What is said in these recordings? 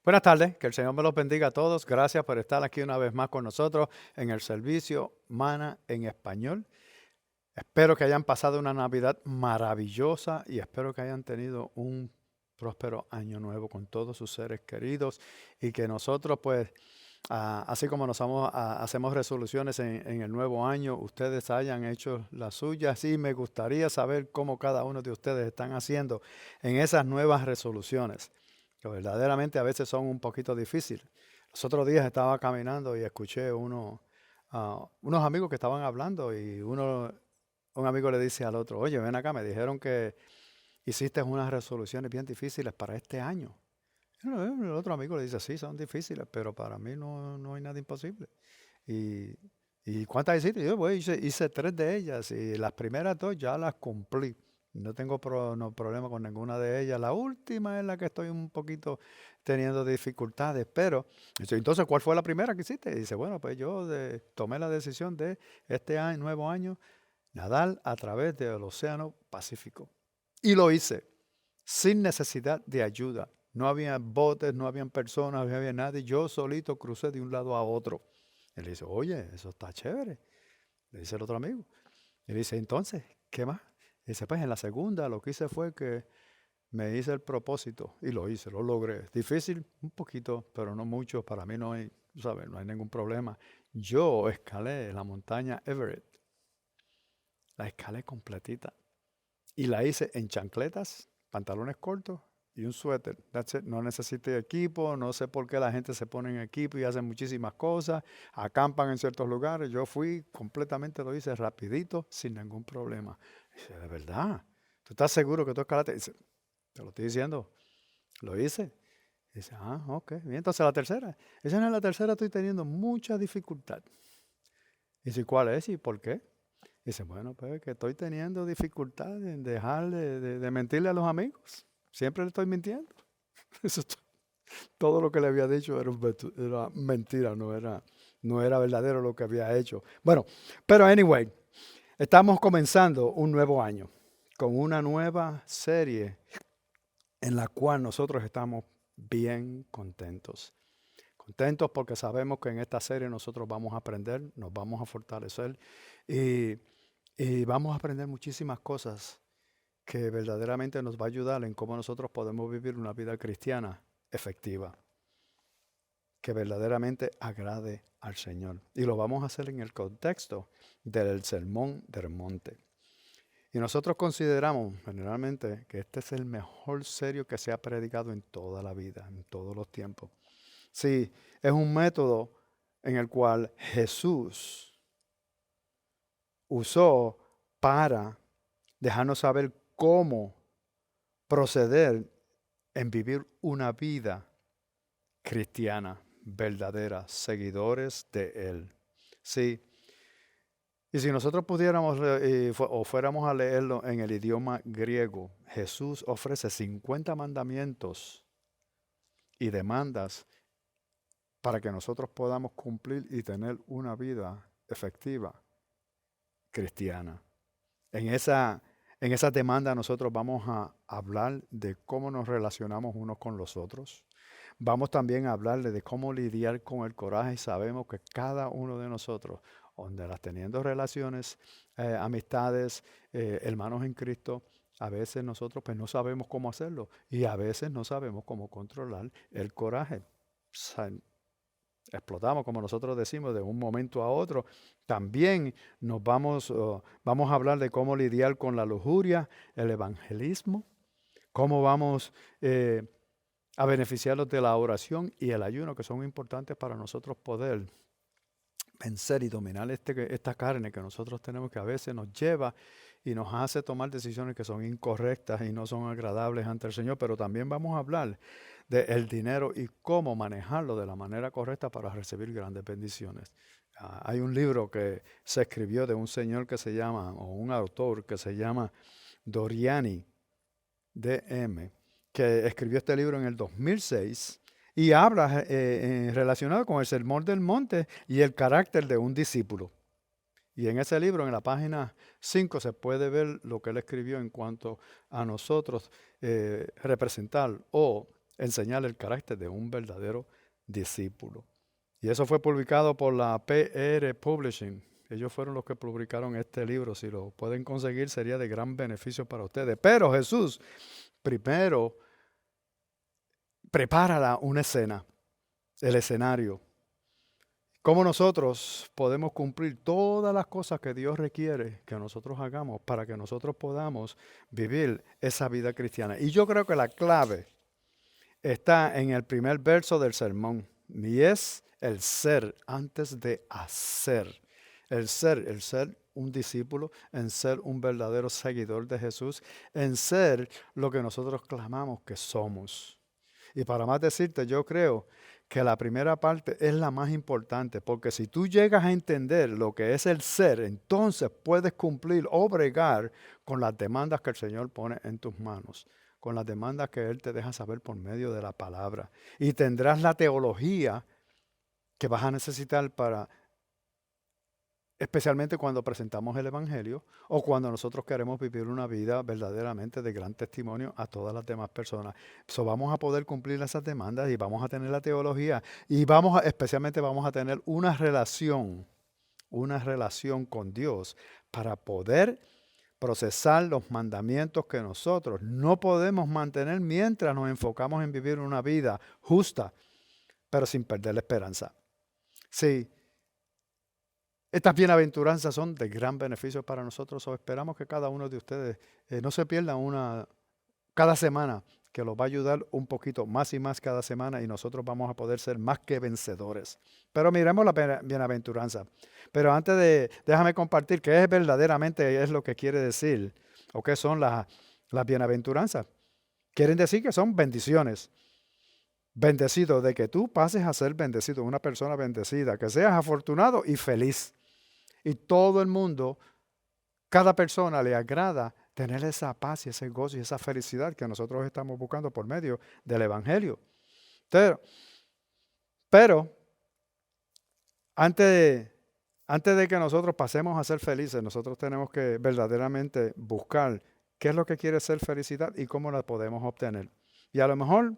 Buenas tardes, que el Señor me los bendiga a todos. Gracias por estar aquí una vez más con nosotros en el servicio Mana en Español. Espero que hayan pasado una Navidad maravillosa y espero que hayan tenido un próspero año nuevo con todos sus seres queridos y que nosotros pues, así como hacemos resoluciones en el nuevo año, ustedes hayan hecho las suyas y me gustaría saber cómo cada uno de ustedes están haciendo en esas nuevas resoluciones que verdaderamente a veces son un poquito difíciles. Los otros días estaba caminando y escuché unos amigos que estaban hablando y un amigo le dice al otro, oye, ven acá, me dijeron que hiciste unas resoluciones bien difíciles para este año. El otro amigo le dice, sí, son difíciles, pero para mí no hay nada imposible. Y, ¿Y cuántas hiciste? Yo, pues, hice tres de ellas y las primeras dos ya las cumplí. No tengo problema con ninguna de ellas. La última es la que estoy un poquito teniendo dificultades, pero dice, entonces, ¿cuál fue la primera que hiciste? Y dice, bueno, pues tomé la decisión de este año, nuevo año, nadar a través del Océano Pacífico. Y lo hice sin necesidad de ayuda. No había botes, no habían personas, no había nadie. Yo solito crucé de un lado a otro. Él dice, oye, eso está chévere. Le dice el otro amigo. Y dice, entonces, ¿qué más? Y dice, pues en la segunda lo que hice fue que me hice el propósito y lo hice, lo logré. Difícil, un poquito, pero no mucho. Para mí no hay, ¿sabes? No hay ningún problema. Yo escalé la montaña Everett. La escalé completita. Y la hice en chancletas, pantalones cortos y un suéter. That's it. No necesité equipo, no sé por qué la gente se pone en equipo y hacen muchísimas cosas, acampan en ciertos lugares. Yo fui completamente, lo hice rapidito, sin ningún problema. Dice, ¿de verdad? ¿Tú estás seguro que tú escalaste? Dice, te lo estoy diciendo, lo hice. Dice, ok, bien, entonces la tercera. Dice, en la tercera estoy teniendo mucha dificultad. Dice, ¿cuál es y por qué? Dice, bueno, pues que estoy teniendo dificultad en dejar de mentirle a los amigos. Siempre le estoy mintiendo. Eso es todo lo que le había dicho era mentira, no era verdadero lo que había hecho. Bueno, pero anyway, estamos comenzando un nuevo año con una nueva serie en la cual nosotros estamos bien contentos. Contentos porque sabemos que en esta serie nosotros vamos a aprender, nos vamos a fortalecer y y vamos a aprender muchísimas cosas que verdaderamente nos va a ayudar en cómo nosotros podemos vivir una vida cristiana efectiva, que verdaderamente agrade al Señor. Y lo vamos a hacer en el contexto del Sermón del Monte. Y nosotros consideramos generalmente que este es el mejor serio que se ha predicado en toda la vida, en todos los tiempos. Sí, es un método en el cual Jesús usó para dejarnos saber cómo proceder en vivir una vida cristiana, verdadera, seguidores de Él. Sí, y si nosotros pudiéramos o fuéramos a leerlo en el idioma griego, Jesús ofrece 50 mandamientos y demandas para que nosotros podamos cumplir y tener una vida efectiva cristiana. En esa demanda nosotros vamos a hablar de cómo nos relacionamos unos con los otros. Vamos también a hablarle de cómo lidiar con el coraje y sabemos que cada uno de nosotros, donde las teniendo relaciones, amistades, hermanos en Cristo, a veces nosotros pues no sabemos cómo hacerlo y a veces no sabemos cómo controlar el coraje. Explotamos, como nosotros decimos, de un momento a otro. También vamos a hablar de cómo lidiar con la lujuria, el evangelismo, cómo vamos a beneficiarnos de la oración y el ayuno, que son importantes para nosotros poder vencer y dominar esta carne que nosotros tenemos, que a veces nos lleva y nos hace tomar decisiones que son incorrectas y no son agradables ante el Señor. Pero también vamos a hablar del dinero y cómo manejarlo de la manera correcta para recibir grandes bendiciones. Hay un libro que se escribió de un señor que se llama, o un autor que se llama Doriani, D.M., que escribió este libro en el 2006 y habla relacionado con el Sermón del Monte y el carácter de un discípulo. Y en ese libro, en la página 5, se puede ver lo que él escribió en cuanto a nosotros representar o enseñar el carácter de un verdadero discípulo. Y eso fue publicado por la PR Publishing. Ellos fueron los que publicaron este libro. Si lo pueden conseguir, sería de gran beneficio para ustedes. Pero Jesús primero prepara una escena, el escenario. ¿Cómo nosotros podemos cumplir todas las cosas que Dios requiere que nosotros hagamos para que nosotros podamos vivir esa vida cristiana? Y yo creo que la clave está en el primer verso del sermón, y es el ser antes de hacer. El ser un discípulo, en ser un verdadero seguidor de Jesús, en ser lo que nosotros clamamos que somos. Y para más decirte, yo creo que la primera parte es la más importante, porque si tú llegas a entender lo que es el ser, entonces puedes cumplir o bregar con las demandas que el Señor pone en tus manos, con las demandas que Él te deja saber por medio de la palabra. Y tendrás la teología que vas a necesitar para, especialmente cuando presentamos el Evangelio o cuando nosotros queremos vivir una vida verdaderamente de gran testimonio a todas las demás personas. Vamos a poder cumplir esas demandas y vamos a tener la teología y especialmente vamos a tener una relación con Dios para poder procesar los mandamientos que nosotros no podemos mantener mientras nos enfocamos en vivir una vida justa, pero sin perder la esperanza. Sí. Estas bienaventuranzas son de gran beneficio para nosotros. Esperamos que cada uno de ustedes no se pierda una cada semana, que los va a ayudar un poquito más y más cada semana y nosotros vamos a poder ser más que vencedores. Pero miremos la bienaventuranza. Pero déjame compartir qué es verdaderamente es lo que quiere decir o qué son las bienaventuranzas. Quieren decir que son bendiciones. Bendecido, de que tú pases a ser bendecido, una persona bendecida, que seas afortunado y feliz. Y todo el mundo, cada persona le agrada tener esa paz y ese gozo y esa felicidad que nosotros estamos buscando por medio del Evangelio. Pero antes de que nosotros pasemos a ser felices, nosotros tenemos que verdaderamente buscar qué es lo que quiere ser felicidad y cómo la podemos obtener. Y a lo mejor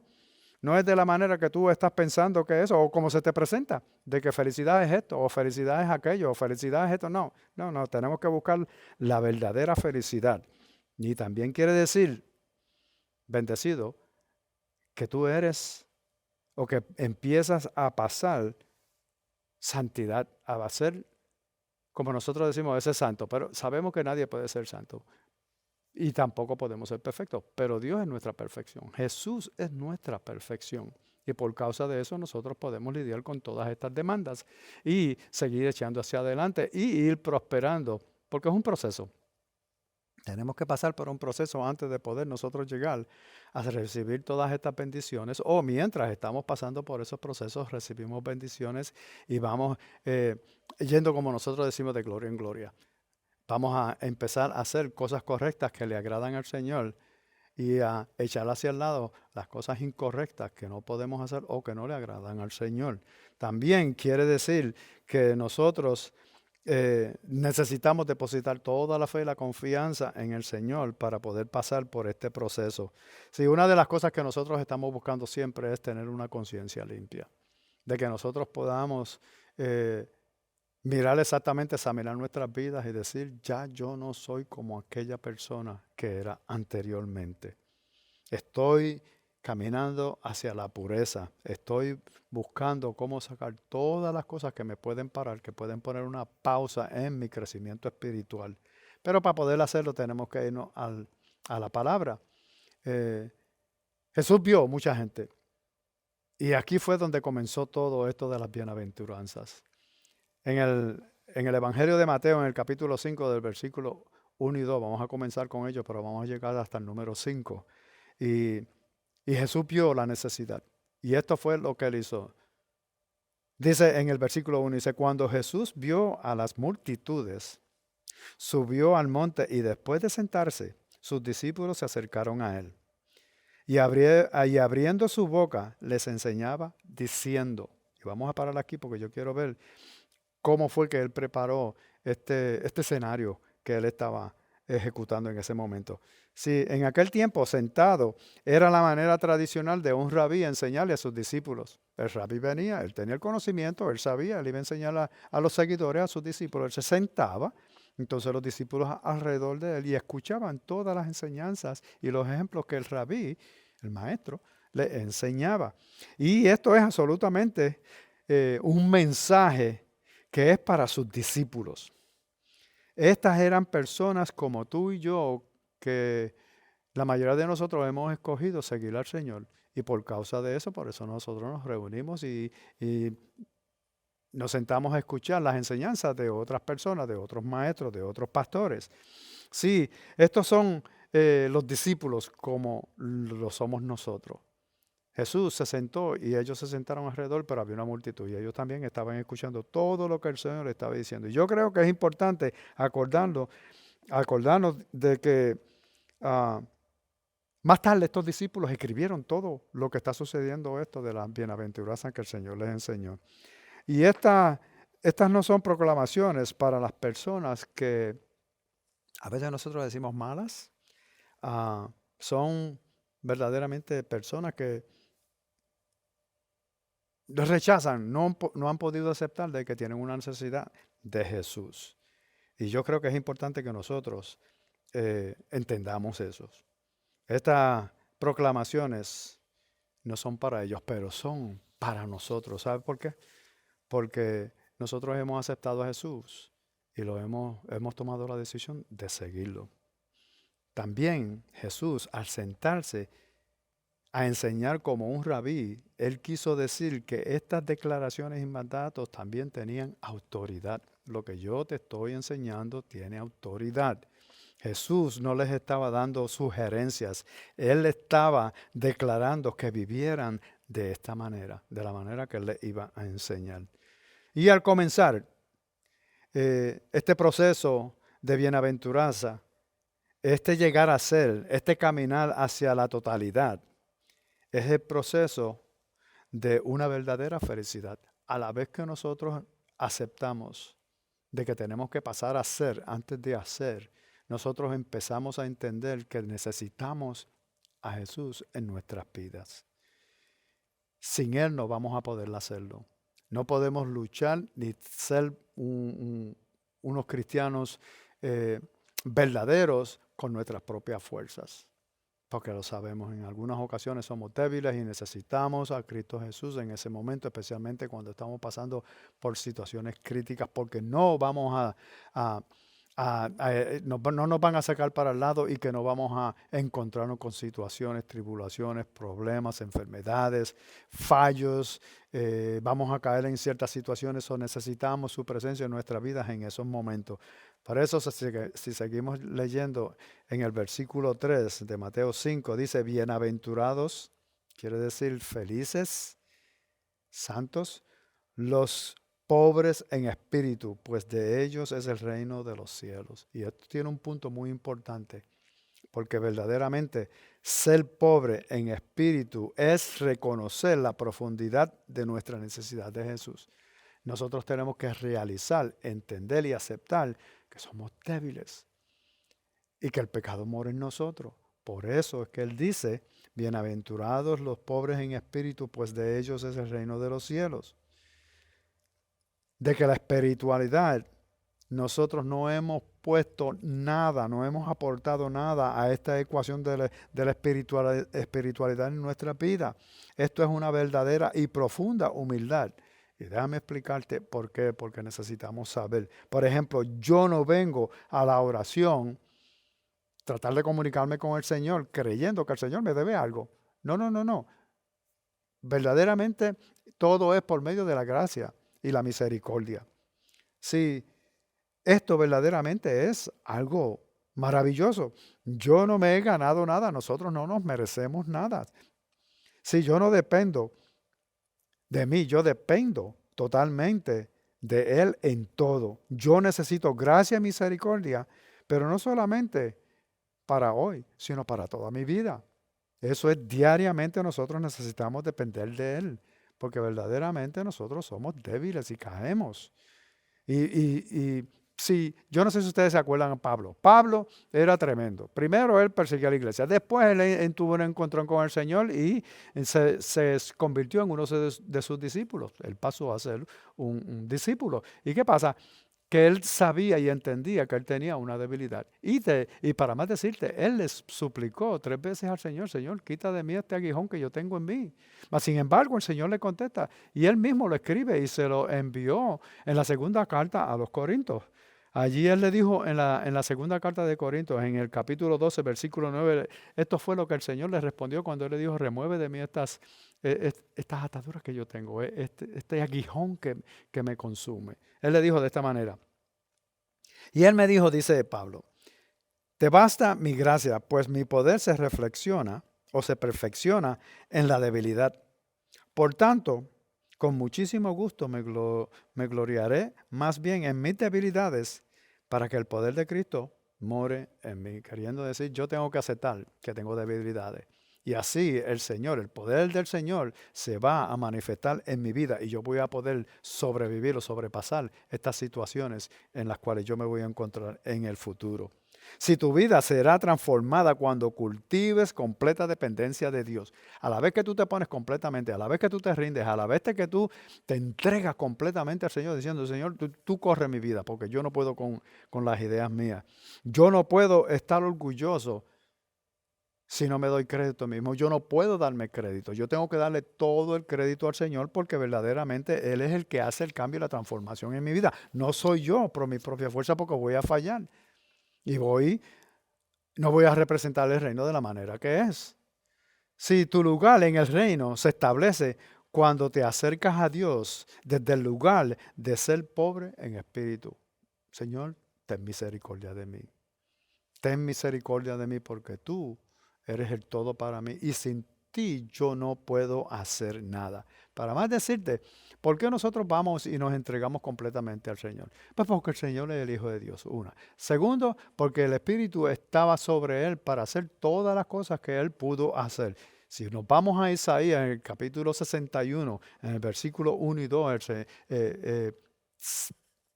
no es de la manera que tú estás pensando que es o como se te presenta, de que felicidad es esto, o felicidad es aquello, o felicidad es esto. No, tenemos que buscar la verdadera felicidad. Y también quiere decir, bendecido, que tú eres o que empiezas a pasar santidad, a ser, como nosotros decimos, ese santo, pero sabemos que nadie puede ser santo. Y tampoco podemos ser perfectos, pero Dios es nuestra perfección. Jesús es nuestra perfección. Y por causa de eso nosotros podemos lidiar con todas estas demandas y seguir echando hacia adelante y ir prosperando, porque es un proceso. Tenemos que pasar por un proceso antes de poder nosotros llegar a recibir todas estas bendiciones, o mientras estamos pasando por esos procesos recibimos bendiciones y vamos yendo, como nosotros decimos, de gloria en gloria. Vamos a empezar a hacer cosas correctas que le agradan al Señor y a echar hacia el lado las cosas incorrectas que no podemos hacer o que no le agradan al Señor. También quiere decir que nosotros necesitamos depositar toda la fe y la confianza en el Señor para poder pasar por este proceso. Sí, una de las cosas que nosotros estamos buscando siempre es tener una conciencia limpia, de que nosotros podamos mirar exactamente, examinar nuestras vidas y decir, ya yo no soy como aquella persona que era anteriormente. Estoy caminando hacia la pureza. Estoy buscando cómo sacar todas las cosas que me pueden parar, que pueden poner una pausa en mi crecimiento espiritual. Pero para poder hacerlo tenemos que irnos a la palabra. Jesús vio mucha gente. Y aquí fue donde comenzó todo esto de las bienaventuranzas. En el Evangelio de Mateo, en el capítulo 5 del versículo 1 y 2, vamos a comenzar con ello, pero vamos a llegar hasta el número 5. Y Jesús vio la necesidad. Y esto fue lo que él hizo. Dice en el versículo 1, dice, cuando Jesús vio a las multitudes, subió al monte y después de sentarse, sus discípulos se acercaron a él. Y abriendo su boca, les enseñaba diciendo, y vamos a parar aquí porque yo quiero ver cómo fue que él preparó este escenario que él estaba ejecutando en ese momento. Sí, en aquel tiempo sentado era la manera tradicional de un rabí enseñarle a sus discípulos. El rabí venía, él tenía el conocimiento, él sabía, él iba a enseñar a los seguidores, a sus discípulos. Él se sentaba, entonces los discípulos alrededor de él y escuchaban todas las enseñanzas y los ejemplos que el rabí, el maestro, le enseñaba. Y esto es absolutamente un mensaje que es para sus discípulos. Estas eran personas como tú y yo, que la mayoría de nosotros hemos escogido seguir al Señor. Y por causa de eso, por eso nosotros nos reunimos y nos sentamos a escuchar las enseñanzas de otras personas, de otros maestros, de otros pastores. Sí, estos son los discípulos como lo somos nosotros. Jesús se sentó y ellos se sentaron alrededor, pero había una multitud y ellos también estaban escuchando todo lo que el Señor le estaba diciendo. Y yo creo que es importante acordarnos de que más tarde estos discípulos escribieron todo lo que está sucediendo esto de las bienaventuranzas que el Señor les enseñó. Y estas no son proclamaciones para las personas que a veces nosotros decimos malas. Son verdaderamente personas que rechazan, no han podido aceptar de que tienen una necesidad de Jesús. Y yo creo que es importante que nosotros entendamos eso. Estas proclamaciones no son para ellos, pero son para nosotros. ¿Sabe por qué? Porque nosotros hemos aceptado a Jesús y hemos tomado la decisión de seguirlo. También Jesús, al sentarse a enseñar como un rabí, él quiso decir que estas declaraciones y mandatos también tenían autoridad. Lo que yo te estoy enseñando tiene autoridad. Jesús no les estaba dando sugerencias, él estaba declarando que vivieran de esta manera, de la manera que él les iba a enseñar. Y al comenzar este proceso de bienaventuranza, este llegar a ser, este caminar hacia la totalidad, es el proceso de una verdadera felicidad. A la vez que nosotros aceptamos de que tenemos que pasar a ser antes de hacer, nosotros empezamos a entender que necesitamos a Jesús en nuestras vidas. Sin Él no vamos a poder hacerlo. No podemos luchar ni ser unos cristianos verdaderos con nuestras propias fuerzas. Porque lo sabemos, en algunas ocasiones somos débiles y necesitamos a Cristo Jesús en ese momento, especialmente cuando estamos pasando por situaciones críticas, porque no vamos no nos van a sacar para el lado y que no vamos a encontrarnos con situaciones, tribulaciones, problemas, enfermedades, fallos. Vamos a caer en ciertas situaciones o necesitamos su presencia en nuestras vidas en esos momentos. Por eso, si seguimos leyendo en el versículo 3 de Mateo 5, dice, bienaventurados, quiere decir felices, santos, los pobres en espíritu, pues de ellos es el reino de los cielos. Y esto tiene un punto muy importante, porque verdaderamente ser pobre en espíritu es reconocer la profundidad de nuestra necesidad de Jesús. Nosotros tenemos que realizar, entender y aceptar que somos débiles y que el pecado mora en nosotros. Por eso es que Él dice, bienaventurados los pobres en espíritu, pues de ellos es el reino de los cielos. De que la espiritualidad, nosotros no hemos puesto nada, no hemos aportado nada a esta ecuación de la espiritualidad en nuestra vida. Esto es una verdadera y profunda humildad. Y déjame explicarte por qué, porque necesitamos saber. Por ejemplo, yo no vengo a la oración tratar de comunicarme con el Señor creyendo que el Señor me debe algo. No. Verdaderamente todo es por medio de la gracia y la misericordia. Sí, esto verdaderamente es algo maravilloso. Yo no me he ganado nada, nosotros no nos merecemos nada. Si yo no dependo de mí, yo dependo totalmente de Él en todo. Yo necesito gracia y misericordia, pero no solamente para hoy, sino para toda mi vida. Eso es diariamente nosotros necesitamos depender de Él, porque verdaderamente nosotros somos débiles y caemos. Y Sí, yo no sé si ustedes se acuerdan de Pablo. Pablo era tremendo. Primero él perseguía a la iglesia. Después él tuvo un encontrón con el Señor y se convirtió en uno de sus discípulos. Él pasó a ser un discípulo. ¿Y qué pasa? Que él sabía y entendía que él tenía una debilidad. Y para más decirte, él les suplicó 3 veces al Señor: Señor, quita de mí este aguijón que yo tengo en mí. Mas sin embargo, el Señor le contesta y él mismo lo escribe y se lo envió en la segunda carta a los Corintios. Allí él le dijo en la segunda carta de Corintios, en el capítulo 12, versículo 9, esto fue lo que el Señor le respondió cuando él le dijo: remueve de mí estas ataduras que yo tengo, este aguijón que me consume. Él le dijo de esta manera. Y él me dijo, dice Pablo: te basta mi gracia, pues mi poder se reflexiona o se perfecciona en la debilidad. Por tanto, con muchísimo gusto me gloriaré más bien en mis debilidades, para que el poder de Cristo more en mí. Queriendo decir, yo tengo que aceptar que tengo debilidades. Y así el Señor, el poder del Señor se va a manifestar en mi vida y yo voy a poder sobrevivir o sobrepasar estas situaciones en las cuales yo me voy a encontrar en el futuro. Si tu vida será transformada cuando cultives completa dependencia de Dios, a la vez que tú te pones completamente, a la vez que tú te rindes, a la vez que tú te entregas completamente al Señor, diciendo: Señor, tú corre mi vida, porque yo no puedo con las ideas mías. Yo no puedo estar orgulloso si no me doy crédito a mí mismo. Yo no puedo darme crédito. Yo tengo que darle todo el crédito al Señor, porque verdaderamente Él es el que hace el cambio y la transformación en mi vida. No soy yo por mi propia fuerza, porque voy a fallar. Y no voy a representar el reino de la manera que es. Si tu lugar en el reino se establece cuando te acercas a Dios desde el lugar de ser pobre en espíritu. Señor, ten misericordia de mí. Ten misericordia de mí, porque tú eres el todo para mí y sin ti yo no puedo hacer nada. Para más decirte, ¿por qué nosotros vamos y nos entregamos completamente al Señor? Pues porque el Señor es el Hijo de Dios, una. Segundo, porque el Espíritu estaba sobre Él para hacer todas las cosas que Él pudo hacer. Si nos vamos a Isaías, en el capítulo 61, en el versículo 1 y 2,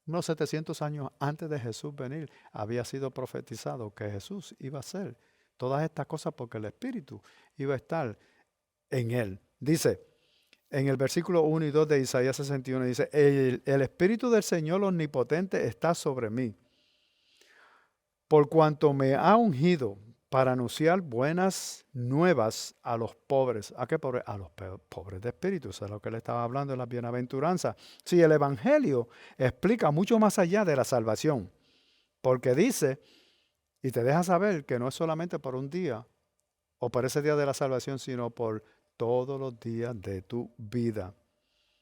unos 700 años antes de Jesús venir, había sido profetizado que Jesús iba a hacer todas estas cosas porque el Espíritu iba a estar en él. Dice, en el versículo 1 y 2 de Isaías 61, dice: el Espíritu del Señor Omnipotente está sobre mí, por cuanto me ha ungido para anunciar buenas nuevas a los pobres. ¿A qué pobres? A los pobres de espíritu. Eso es lo que le estaba hablando en la bienaventuranza. Sí, el Evangelio explica mucho más allá de la salvación, porque dice y te deja saber que no es solamente por un día o por ese día de la salvación, sino por todos los días de tu vida.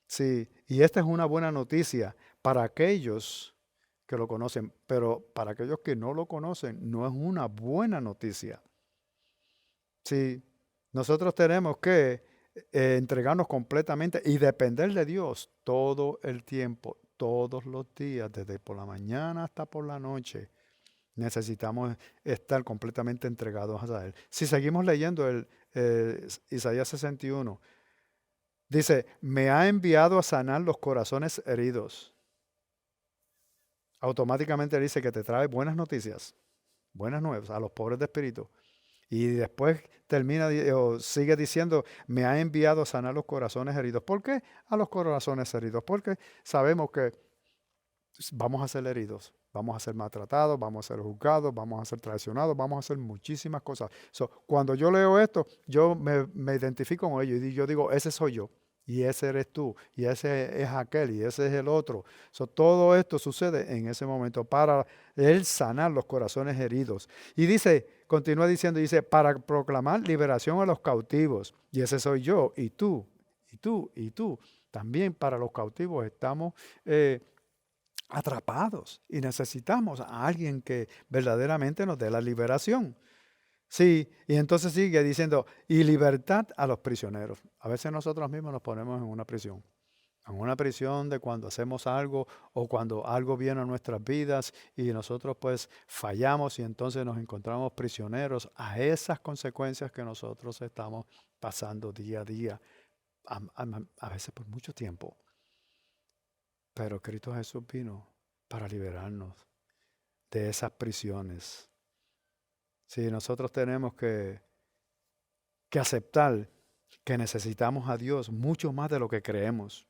Sí, y esta es una buena noticia para aquellos que lo conocen, pero para aquellos que no lo conocen, no es una buena noticia. Sí, nosotros tenemos que entregarnos completamente y depender de Dios todo el tiempo, todos los días, desde por la mañana hasta por la noche. Necesitamos estar completamente entregados a Él. Si seguimos leyendo Isaías 61, dice: me ha enviado a sanar los corazones heridos. Automáticamente dice que te trae buenas noticias, buenas nuevas a los pobres de espíritu. Y después termina o sigue diciendo: me ha enviado a sanar los corazones heridos. ¿Por qué a los corazones heridos? Porque sabemos que vamos a ser heridos, vamos a ser maltratados, vamos a ser juzgados, vamos a ser traicionados, vamos a hacer muchísimas cosas. Cuando yo leo esto, yo me identifico con ellos y yo digo: ese soy yo, y ese eres tú, y ese es aquel, y ese es el otro. Todo esto sucede en ese momento para Él sanar los corazones heridos. Y dice, continúa diciendo, dice: para proclamar liberación a los cautivos, y ese soy yo, y tú, y tú, y tú. También para los cautivos estamos atrapados y necesitamos a alguien que verdaderamente nos dé la liberación. Sí, y entonces sigue diciendo: y libertad a los prisioneros. A veces nosotros mismos nos ponemos en una prisión de cuando hacemos algo o cuando algo viene a nuestras vidas y nosotros pues fallamos y entonces nos encontramos prisioneros a esas consecuencias que nosotros estamos pasando día a día, a veces por mucho tiempo. Pero Cristo Jesús vino para liberarnos de esas prisiones. Sí, nosotros tenemos que aceptar que necesitamos a Dios mucho más de lo que creemos,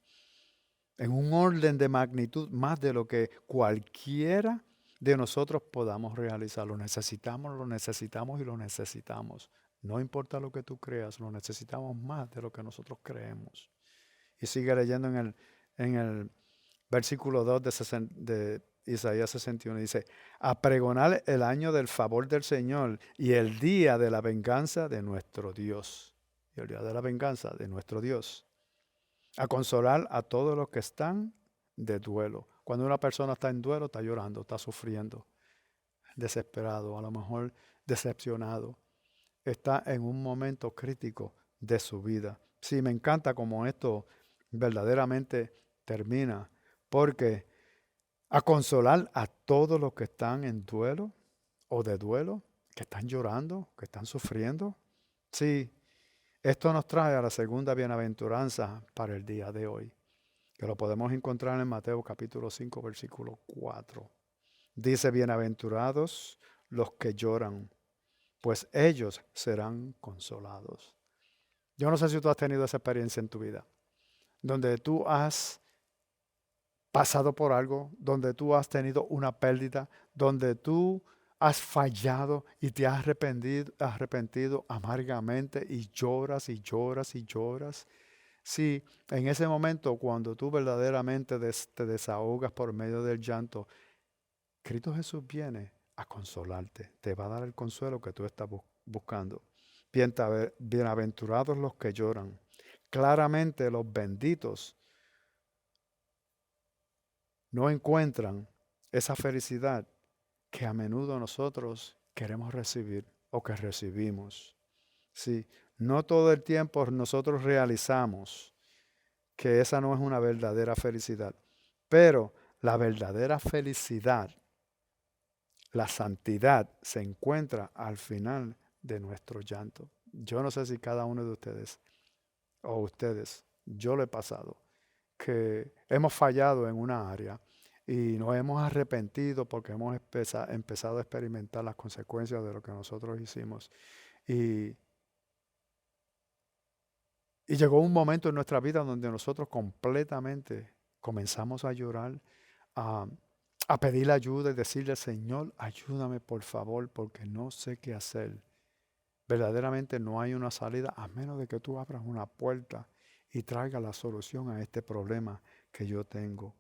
en un orden de magnitud más de lo que cualquiera de nosotros podamos realizar. Lo necesitamos y lo necesitamos. No importa lo que tú creas, lo necesitamos más de lo que nosotros creemos. Y sigue leyendo en el versículo 2 de Isaías 61. Dice, a pregonar el año del favor del Señor y el día de la venganza de nuestro Dios. Y el día de la venganza de nuestro Dios. A consolar a todos los que están de duelo. Cuando una persona está en duelo, está llorando, está sufriendo, desesperado, a lo mejor decepcionado. Está en un momento crítico de su vida. Sí, me encanta cómo esto verdaderamente termina, porque a consolar a todos los que están en duelo o de duelo, que están llorando, que están sufriendo. Sí, esto nos trae a la segunda bienaventuranza para el día de hoy, que lo podemos encontrar en Mateo capítulo 5, versículo 4. Dice, bienaventurados los que lloran, pues ellos serán consolados. Yo no sé si tú has tenido esa experiencia en tu vida, donde tú has pasado por algo, donde tú has tenido una pérdida, donde tú has fallado y te has arrepentido amargamente y lloras y lloras y lloras. Sí, en ese momento cuando tú verdaderamente te desahogas por medio del llanto, Cristo Jesús viene a consolarte, te va a dar el consuelo que tú estás buscando. Bienaventurados los que lloran, claramente los benditos no encuentran esa felicidad que a menudo nosotros queremos recibir o que recibimos. Sí, no todo el tiempo nosotros realizamos que esa no es una verdadera felicidad, pero la verdadera felicidad, la santidad, se encuentra al final de nuestro llanto. Yo no sé si cada uno de ustedes o ustedes, yo lo he pasado, que hemos fallado en una área y nos hemos arrepentido porque hemos empezado a experimentar las consecuencias de lo que nosotros hicimos. Y, y llegó un momento en nuestra vida donde nosotros completamente comenzamos a llorar, a, a pedir ayuda y decirle, Señor, ayúdame por favor porque no sé qué hacer. Verdaderamente no hay una salida a menos de que tú abras una puerta y traigas la solución a este problema que yo tengo.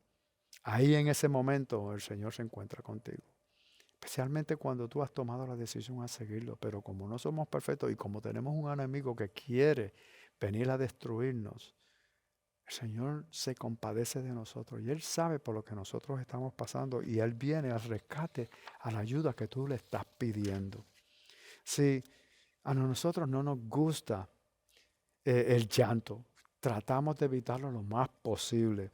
Ahí en ese momento el Señor se encuentra contigo. Especialmente cuando tú has tomado la decisión a seguirlo. Pero como no somos perfectos y como tenemos un enemigo que quiere venir a destruirnos, el Señor se compadece de nosotros y Él sabe por lo que nosotros estamos pasando y Él viene al rescate, a la ayuda que tú le estás pidiendo. Si a nosotros no nos gusta el llanto, tratamos de evitarlo lo más posible.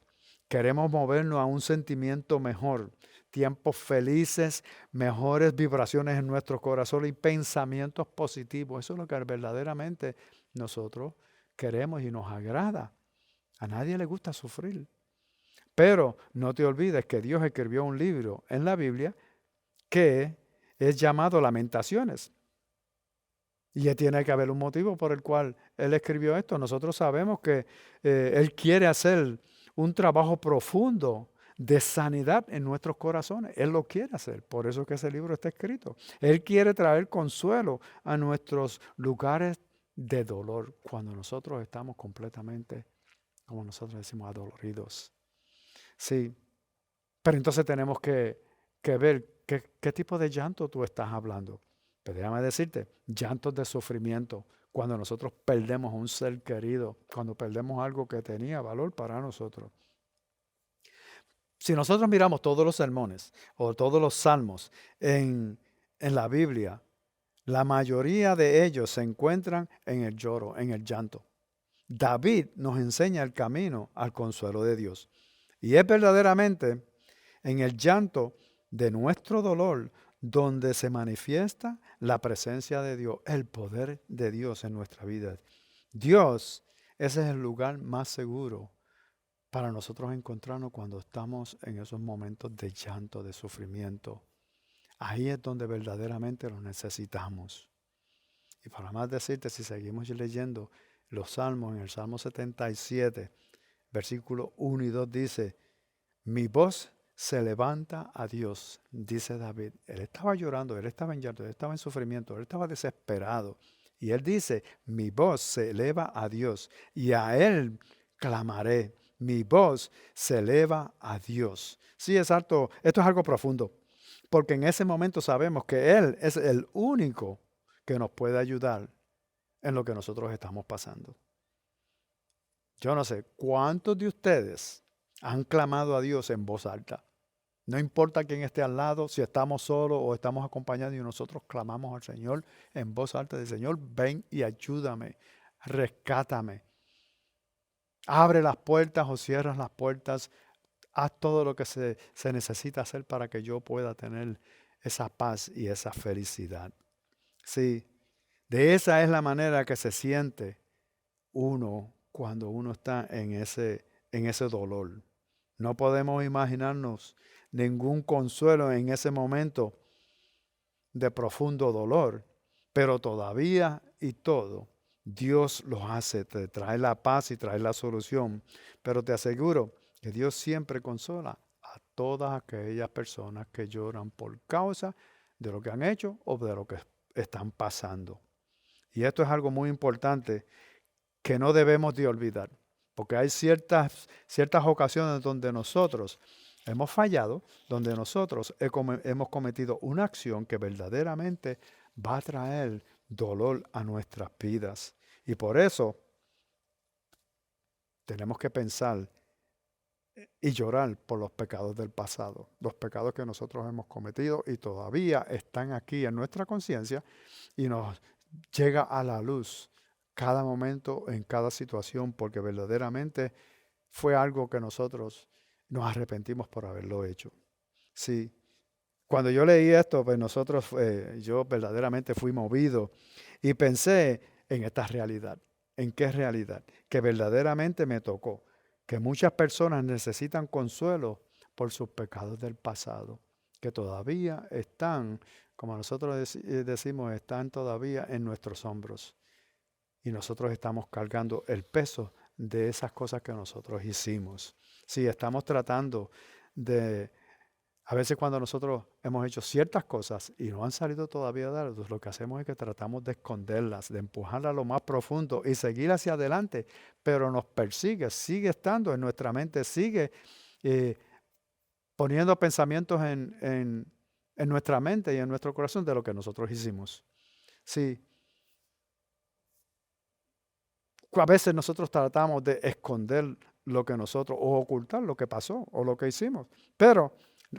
Queremos movernos a un sentimiento mejor, tiempos felices, mejores vibraciones en nuestro corazón y pensamientos positivos. Eso es lo que verdaderamente nosotros queremos y nos agrada. A nadie le gusta sufrir. Pero no te olvides que Dios escribió un libro en la Biblia que es llamado Lamentaciones. Y ya tiene que haber un motivo por el cual Él escribió esto. Nosotros sabemos que Él quiere hacer un trabajo profundo de sanidad en nuestros corazones. Él lo quiere hacer. Por eso es que ese libro está escrito. Él quiere traer consuelo a nuestros lugares de dolor cuando nosotros estamos completamente, como nosotros decimos, adoloridos. Sí, pero entonces tenemos que ver qué tipo de llanto tú estás hablando. Pero déjame decirte, llantos de sufrimiento, cuando nosotros perdemos a un ser querido, cuando perdemos algo que tenía valor para nosotros. Si nosotros miramos todos los sermones o todos los salmos en la Biblia, la mayoría de ellos se encuentran en el lloro, en el llanto. David nos enseña el camino al consuelo de Dios. Y es verdaderamente en el llanto de nuestro dolor donde se manifiesta la presencia de Dios, el poder de Dios en nuestra vida. Dios, ese es el lugar más seguro para nosotros encontrarnos cuando estamos en esos momentos de llanto, de sufrimiento. Ahí es donde verdaderamente lo necesitamos. Y para más decirte, si seguimos leyendo los salmos, en el Salmo 77, versículos 1 y 2 dice, mi voz se levanta a Dios, dice David. Él estaba llorando, él estaba en llanto, él estaba en sufrimiento, él estaba desesperado. Y él dice, mi voz se eleva a Dios y a Él clamaré. Mi voz se eleva a Dios. Sí, exacto. Esto es algo profundo, porque en ese momento sabemos que Él es el único que nos puede ayudar en lo que nosotros estamos pasando. Yo no sé cuántos de ustedes han clamado a Dios en voz alta. No importa quién esté al lado, si estamos solos o estamos acompañados, y nosotros clamamos al Señor en voz alta del Señor, ven y ayúdame, rescátame. Abre las puertas o cierras las puertas, haz todo lo que se necesita hacer para que yo pueda tener esa paz y esa felicidad. Sí, de esa es la manera que se siente uno cuando uno está en ese dolor. No podemos imaginarnos ningún consuelo en ese momento de profundo dolor, pero todavía y todo, Dios lo hace, te trae la paz y trae la solución. Pero te aseguro que Dios siempre consola a todas aquellas personas que lloran por causa de lo que han hecho o de lo que están pasando. Y esto es algo muy importante que no debemos de olvidar, porque hay ciertas ocasiones donde nosotros hemos fallado, donde nosotros hemos cometido una acción que verdaderamente va a traer dolor a nuestras vidas. Y por eso tenemos que pensar y llorar por los pecados del pasado, los pecados que nosotros hemos cometido y todavía están aquí en nuestra conciencia y nos llega a la luz cada momento, en cada situación, porque verdaderamente fue algo que nosotros nos arrepentimos por haberlo hecho. Sí, cuando yo leí esto, pues yo verdaderamente fui movido y pensé en esta realidad. ¿En qué realidad? Que verdaderamente me tocó. Que muchas personas necesitan consuelo por sus pecados del pasado. Que todavía están, como nosotros decimos, están todavía en nuestros hombros. Y nosotros estamos cargando el peso de esas cosas que nosotros hicimos. Sí, estamos tratando de, a veces cuando nosotros hemos hecho ciertas cosas y no han salido todavía de luz, lo que hacemos es que tratamos de esconderlas, de empujarlas a lo más profundo y seguir hacia adelante, pero nos persigue, sigue estando en nuestra mente, sigue poniendo pensamientos en nuestra mente y en nuestro corazón de lo que nosotros hicimos. Sí. A veces nosotros tratamos de esconder lo que nosotros, o ocultar lo que pasó o lo que hicimos, pero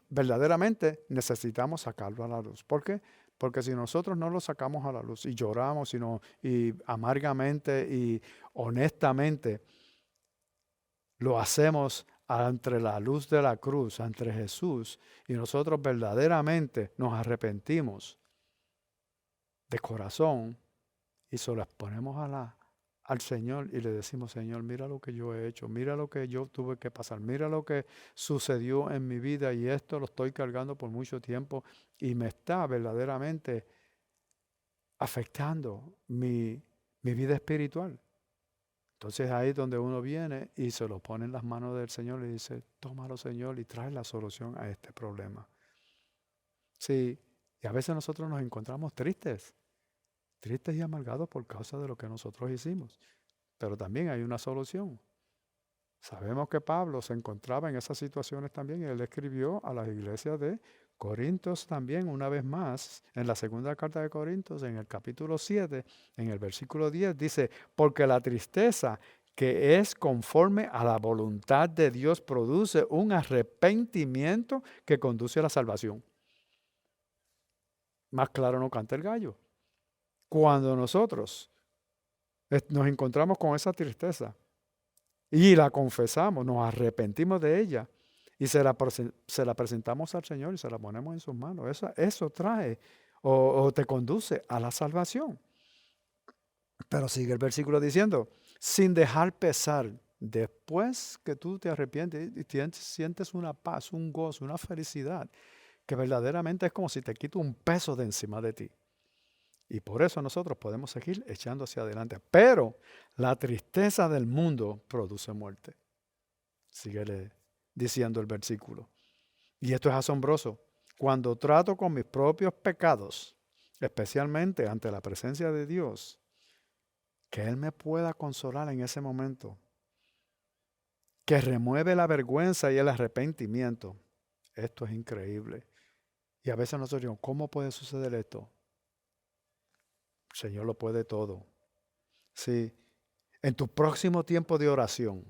verdaderamente necesitamos sacarlo a la luz. ¿Por qué? Porque si nosotros no lo sacamos a la luz y lloramos y amargamente y honestamente lo hacemos ante la luz de la cruz, ante Jesús, y nosotros verdaderamente nos arrepentimos de corazón y se lo exponemos al Señor y le decimos, Señor, mira lo que yo he hecho, mira lo que yo tuve que pasar, mira lo que sucedió en mi vida y esto lo estoy cargando por mucho tiempo y me está verdaderamente afectando mi vida espiritual. Entonces ahí es donde uno viene y se lo pone en las manos del Señor y dice, tómalo, Señor, y trae la solución a este problema. Sí, y a veces nosotros nos encontramos tristes y amargados por causa de lo que nosotros hicimos. Pero también hay una solución. Sabemos que Pablo se encontraba en esas situaciones también y él escribió a las iglesias de Corintios también una vez más, en la segunda carta de Corintios, en el capítulo 7, en el versículo 10, dice, porque la tristeza que es conforme a la voluntad de Dios produce un arrepentimiento que conduce a la salvación. Más claro no canta el gallo. Cuando nosotros nos encontramos con esa tristeza y la confesamos, nos arrepentimos de ella y se la presentamos al Señor y se la ponemos en sus manos, eso trae o te conduce a la salvación. Pero sigue el versículo diciendo, sin dejar pesar después que tú te arrepientes y sientes una paz, un gozo, una felicidad, que verdaderamente es como si te quito un peso de encima de ti. Y por eso nosotros podemos seguir echando hacia adelante. Pero la tristeza del mundo produce muerte. Síguele diciendo el versículo. Y esto es asombroso. Cuando trato con mis propios pecados, especialmente ante la presencia de Dios, que Él me pueda consolar en ese momento, que remueve la vergüenza y el arrepentimiento. Esto es increíble. Y a veces nosotros decimos, ¿cómo puede suceder esto? El Señor lo puede todo. Sí, en tu próximo tiempo de oración,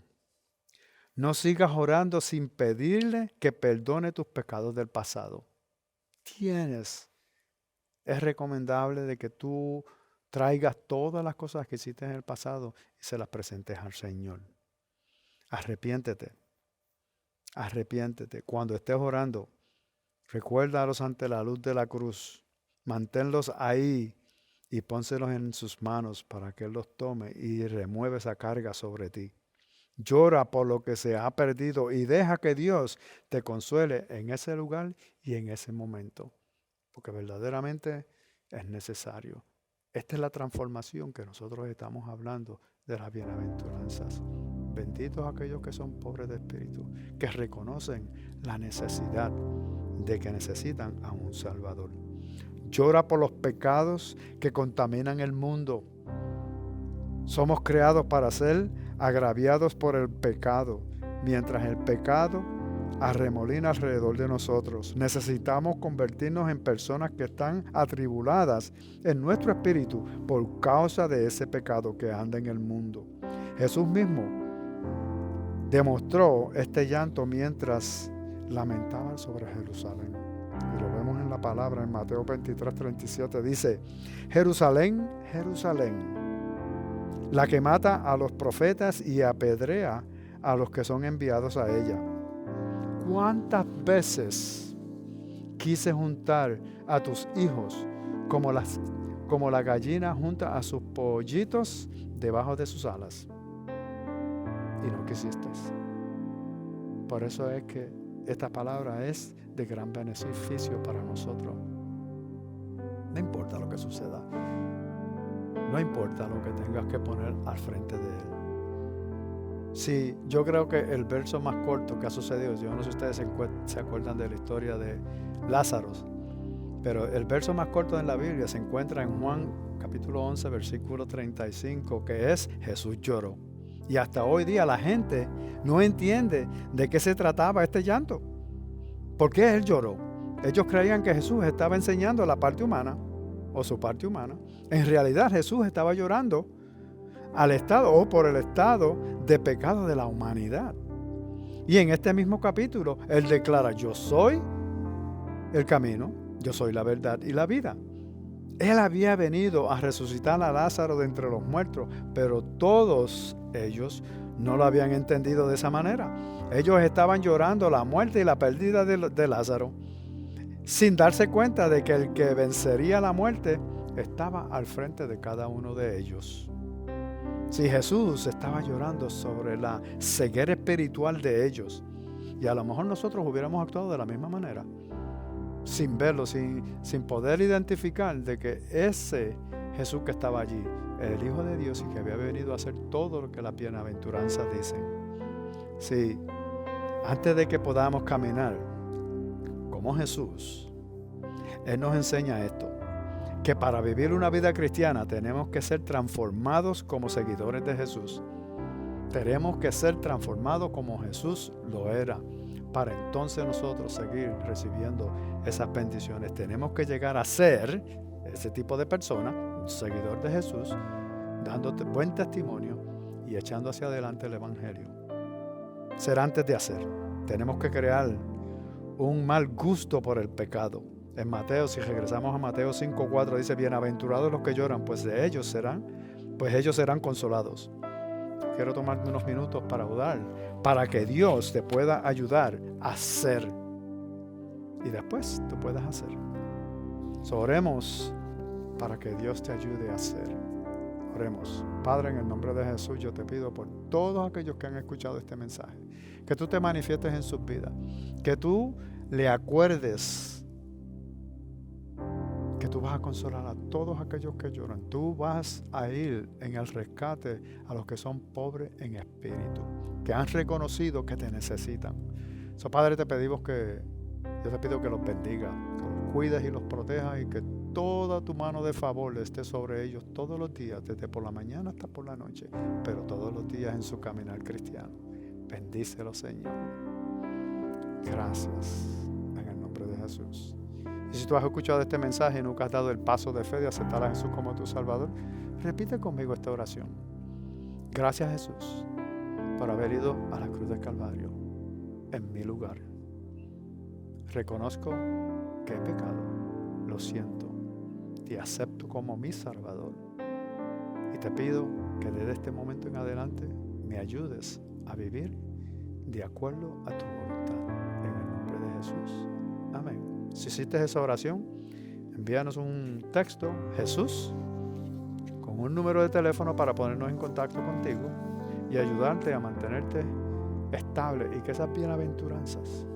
no sigas orando sin pedirle que perdone tus pecados del pasado. Es recomendable de que tú traigas todas las cosas que hiciste en el pasado y se las presentes al Señor. Arrepiéntete. Arrepiéntete. Cuando estés orando, recuérdalos ante la luz de la cruz. Manténlos ahí y pónselos en sus manos para que Él los tome y remueva esa carga sobre ti. Llora por lo que se ha perdido y deja que Dios te consuele en ese lugar y en ese momento, porque verdaderamente es necesario. Esta es la transformación que nosotros estamos hablando de las bienaventuranzas. Benditos aquellos que son pobres de espíritu, que reconocen la necesidad de que necesitan a un Salvador. Llora por los pecados que contaminan el mundo. Somos creados para ser agraviados por el pecado, mientras el pecado arremolina alrededor de nosotros. Necesitamos convertirnos en personas que están atribuladas en nuestro espíritu por causa de ese pecado que anda en el mundo. Jesús mismo demostró este llanto mientras lamentaba sobre Jerusalén. Y lo vemos en la palabra en Mateo 23:37. Dice, Jerusalén, Jerusalén, la que mata a los profetas y apedrea a los que son enviados a ella. ¿Cuántas veces quise juntar a tus hijos como la gallina junta a sus pollitos debajo de sus alas? Y no quisiste. Por eso es que esta palabra es de gran beneficio para nosotros. No importa lo que suceda. No importa lo que tengas que poner al frente de Él. Sí, yo creo que el verso más corto que ha sucedido, yo no sé si ustedes se acuerdan de la historia de Lázaro, pero el verso más corto en la Biblia se encuentra en Juan capítulo 11, versículo 35, que es Jesús lloró. Y hasta hoy día la gente no entiende de qué se trataba este llanto. ¿Por qué Él lloró? Ellos creían que Jesús estaba enseñando la parte humana o su parte humana. En realidad Jesús estaba llorando al estado o por el estado de pecado de la humanidad. Y en este mismo capítulo Él declara, yo soy el camino, yo soy la verdad y la vida. Él había venido a resucitar a Lázaro de entre los muertos, pero todos ellos no lo habían entendido de esa manera. Ellos estaban llorando la muerte y la pérdida de Lázaro, sin darse cuenta de que el que vencería la muerte estaba al frente de cada uno de ellos. Si Jesús estaba llorando sobre la ceguera espiritual de ellos, y a lo mejor nosotros hubiéramos actuado de la misma manera, sin verlo, sin poder identificar de que ese Jesús que estaba allí, el Hijo de Dios y que había venido a hacer todo lo que las bienaventuranzas dicen. Sí, antes de que podamos caminar como Jesús, Él nos enseña esto, que para vivir una vida cristiana tenemos que ser transformados como seguidores de Jesús. Tenemos que ser transformados como Jesús lo era, para entonces nosotros seguir recibiendo esas bendiciones. Tenemos que llegar a ser ese tipo de persona, un seguidor de Jesús, dándote buen testimonio y echando hacia adelante el Evangelio. Ser antes de hacer. Tenemos que crear un mal gusto por el pecado. En Mateo, si regresamos a Mateo 5:4, dice, bienaventurados los que lloran, pues ellos serán consolados. Quiero tomarme unos minutos para orar, para que Dios te pueda ayudar a hacer. Y después tú puedas hacer. Oremos para que Dios te ayude a hacer. Oremos. Padre, en el nombre de Jesús, yo te pido por todos aquellos que han escuchado este mensaje, que tú te manifiestes en sus vidas, que tú le acuerdes que tú vas a consolar a todos aquellos que lloran. Tú vas a ir en el rescate a los que son pobres en espíritu, que han reconocido que te necesitan. Padre, yo te pido que los bendiga, que los cuides y los protejas y que toda tu mano de favor esté sobre ellos todos los días, desde por la mañana hasta por la noche, pero todos los días en su caminar cristiano. Bendícelo, Señor. Gracias, en el nombre de Jesús. Y si tú has escuchado este mensaje y nunca has dado el paso de fe de aceptar a Jesús como tu Salvador, repite conmigo esta oración. Gracias, Jesús, por haber ido a la cruz del Calvario en mi lugar. Reconozco que he pecado, lo siento, te acepto como mi Salvador y te pido que desde este momento en adelante me ayudes a vivir de acuerdo a tu voluntad. En el nombre de Jesús. Amén. Si hiciste esa oración, envíanos un texto, Jesús, con un número de teléfono para ponernos en contacto contigo y ayudarte a mantenerte estable y que esas bienaventuranzas,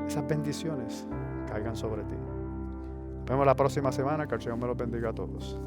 esas bendiciones caigan sobre ti. Nos vemos la próxima semana. Que el Señor me los bendiga a todos.